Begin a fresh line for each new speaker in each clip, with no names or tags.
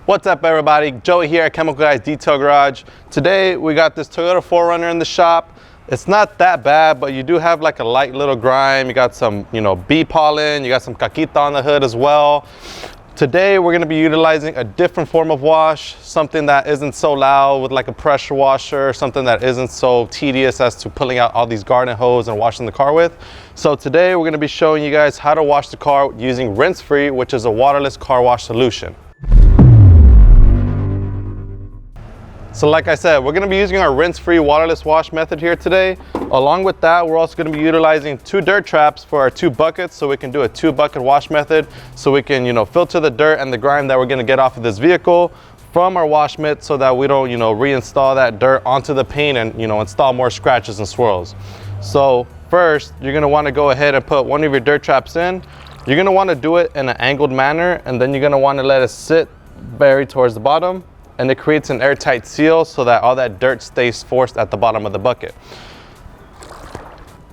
What's up, everybody? Joey here at Chemical Guys Detail Garage. Today we got this Toyota 4Runner in the shop. It's not that bad, but you do have like a light little grime. You got some, bee pollen. You got some caquita on the hood as well. Today we're going to be utilizing a different form of wash, something that isn't so loud with like a pressure washer, something that isn't so tedious as to pulling out all these garden hose and washing the car with. So today we're going to be showing you guys how to wash the car using rinse-free, which is a waterless car wash solution. So like I said, we're going to be using our rinse-free waterless wash method here today. Along with that, we're also going to be utilizing 2 dirt traps for our 2 buckets, so we can do a 2-bucket wash method, so we can filter the dirt and the grime that we're going to get off of this vehicle from our wash mitt, so that we don't reinstall that dirt onto the paint and install more scratches and swirls. So first, you're going to want to go ahead and put one of your dirt traps in. You're going to want to do it in an angled manner, and then you're going to want to let it sit buried towards the bottom. And it creates an airtight seal so that all that dirt stays forced at the bottom of the bucket.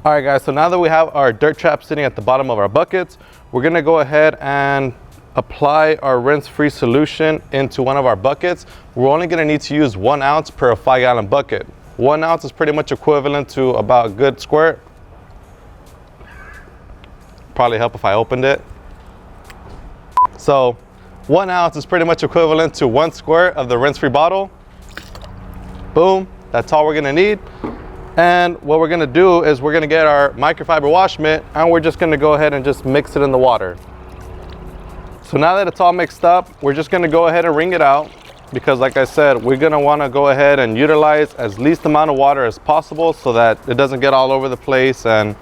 All right, guys, so now that we have our dirt trap sitting at the bottom of our buckets, we're gonna go ahead and apply our rinse-free solution into one of our buckets. We're only gonna need to use 1 ounce per a 5-gallon bucket. 1 ounce is pretty much equivalent to about a good squirt. Probably help if I opened it. So 1 ounce is pretty much equivalent to 1 squirt of the rinse-free bottle. Boom, that's all we're gonna need. And what we're gonna do is we're gonna get our microfiber wash mitt, and we're just gonna go ahead and just mix it in the water. So now that it's all mixed up, we're just gonna go ahead and wring it out, because like I said, we're gonna wanna go ahead and utilize as least amount of water as possible so that it doesn't get all over the place. And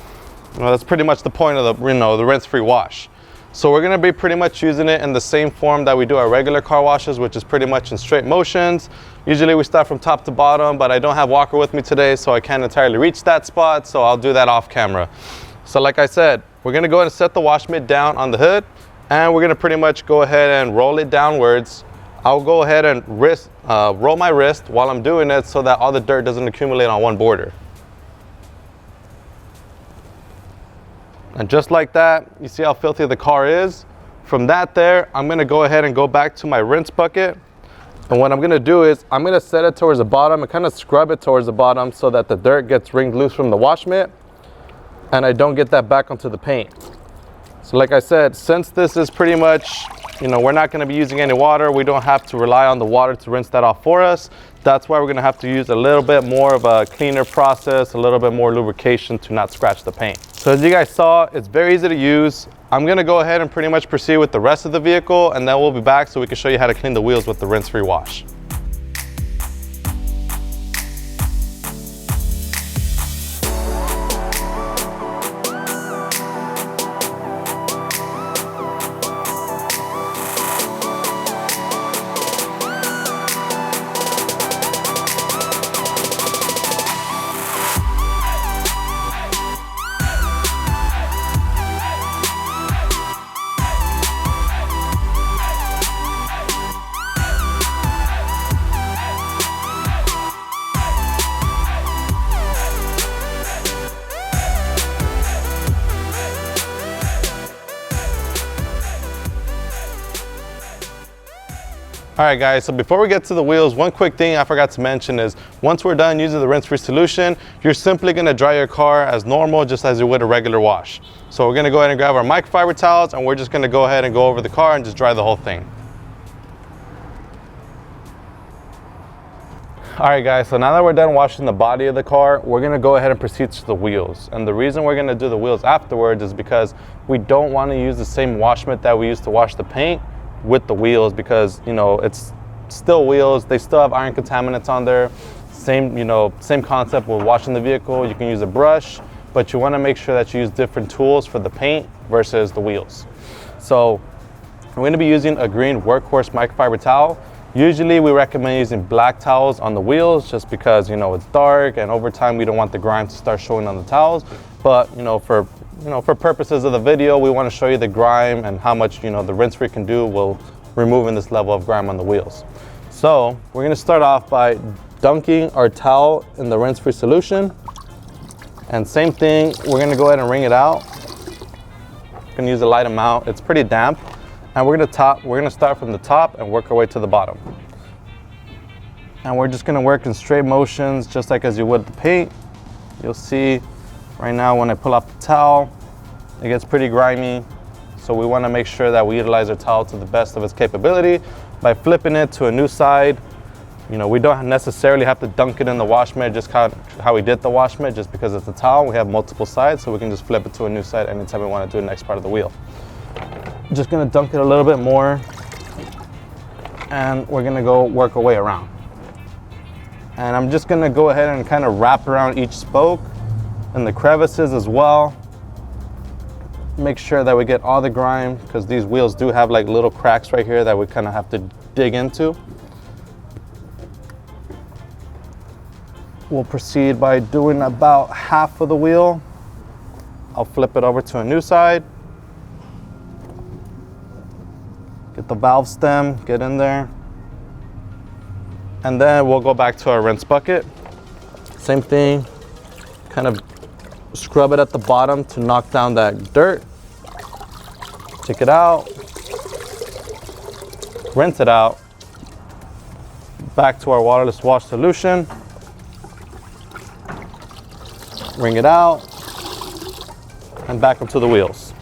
that's pretty much the point of the rinse-free wash. So we're gonna be pretty much using it in the same form that we do our regular car washes, which is pretty much in straight motions. Usually we start from top to bottom, but I don't have Walker with me today, so I can't entirely reach that spot, so I'll do that off camera. So like I said, we're gonna go ahead and set the wash mitt down on the hood, and we're gonna pretty much go ahead and roll it downwards. I'll go ahead and roll my wrist while I'm doing it so that all the dirt doesn't accumulate on one border. And just like that, you see how filthy the car is? From that there, I'm gonna go ahead and go back to my rinse bucket. And what I'm gonna do is, I'm gonna set it towards the bottom and kind of scrub it towards the bottom so that the dirt gets wringed loose from the wash mitt and I don't get that back onto the paint. So like I said, since this is pretty much, we're not gonna be using any water, we don't have to rely on the water to rinse that off for us. That's why we're gonna have to use a little bit more of a cleaner process, a little bit more lubrication to not scratch the paint. So as you guys saw, it's very easy to use. I'm gonna go ahead and pretty much proceed with the rest of the vehicle, and then we'll be back so we can show you how to clean the wheels with the rinse-free wash. All right, guys, so before we get to the wheels, one quick thing I forgot to mention is once we're done using the rinse-free solution, you're simply gonna dry your car as normal, just as you would a regular wash. So we're gonna go ahead and grab our microfiber towels, and we're just gonna go ahead and go over the car and just dry the whole thing. All right, guys, so now that we're done washing the body of the car, we're gonna go ahead and proceed to the wheels. And the reason we're gonna do the wheels afterwards is because we don't wanna use the same wash mitt that we used to wash the paint with the wheels, because it's still wheels, they still have iron contaminants on there. Same concept with washing the vehicle. You can use a brush, but you want to make sure that you use different tools for the paint versus the wheels. So we're going to be using a green workhorse microfiber towel. Usually we recommend using black towels on the wheels just because it's dark, and over time we don't want the grime to start showing on the towels. But for purposes of the video, we want to show you the grime and how much the rinse-free can do while removing this level of grime on the wheels. So we're going to start off by dunking our towel in the rinse-free solution, and same thing, we're going to go ahead and wring it out. I'm going to use a light amount. It's pretty damp, And we're gonna start from the top and work our way to the bottom. And we're just gonna work in straight motions, just like as you would the paint. You'll see right now when I pull off the towel, it gets pretty grimy. So we wanna make sure that we utilize our towel to the best of its capability by flipping it to a new side. You know, we don't necessarily have to dunk it in the wash mitt, just how we did the wash mitt, just because it's a towel. We have multiple sides, so we can just flip it to a new side anytime we wanna do the next part of the wheel. Just gonna dunk it a little bit more, and we're gonna go work our way around. And I'm just gonna go ahead and kind of wrap around each spoke and the crevices as well. Make sure that we get all the grime, because these wheels do have like little cracks right here that we kind of have to dig into. We'll proceed by doing about half of the wheel. I'll flip it over to a new side. Get the valve stem, get in there. And then we'll go back to our rinse bucket. Same thing, kind of scrub it at the bottom to knock down that dirt. Take it out, rinse it out. Back to our waterless wash solution. Wring it out, and back up to the wheels.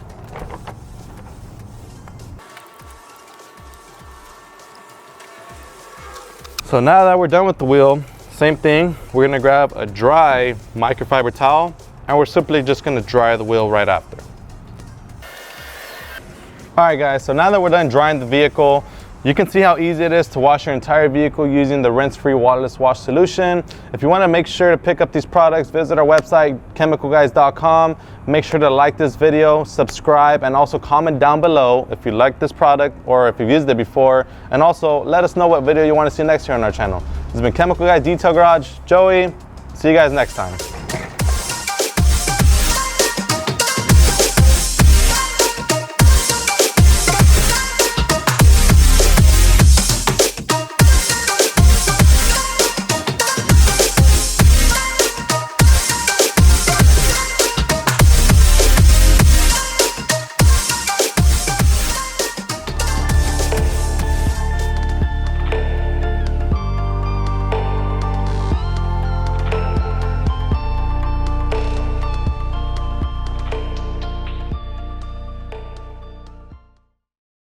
So now that we're done with the wheel, same thing, we're gonna grab a dry microfiber towel, and we're simply just gonna dry the wheel right after. All right guys, so now that we're done drying the vehicle, you can see how easy it is to wash your entire vehicle using the rinse-free waterless wash solution. If you want to make sure to pick up these products, visit our website, chemicalguys.com. Make sure to like this video, subscribe, and also comment down below if you like this product or if you've used it before. And also let us know what video you want to see next here on our channel. This has been Chemical Guys Detail Garage. Joey, see you guys next time.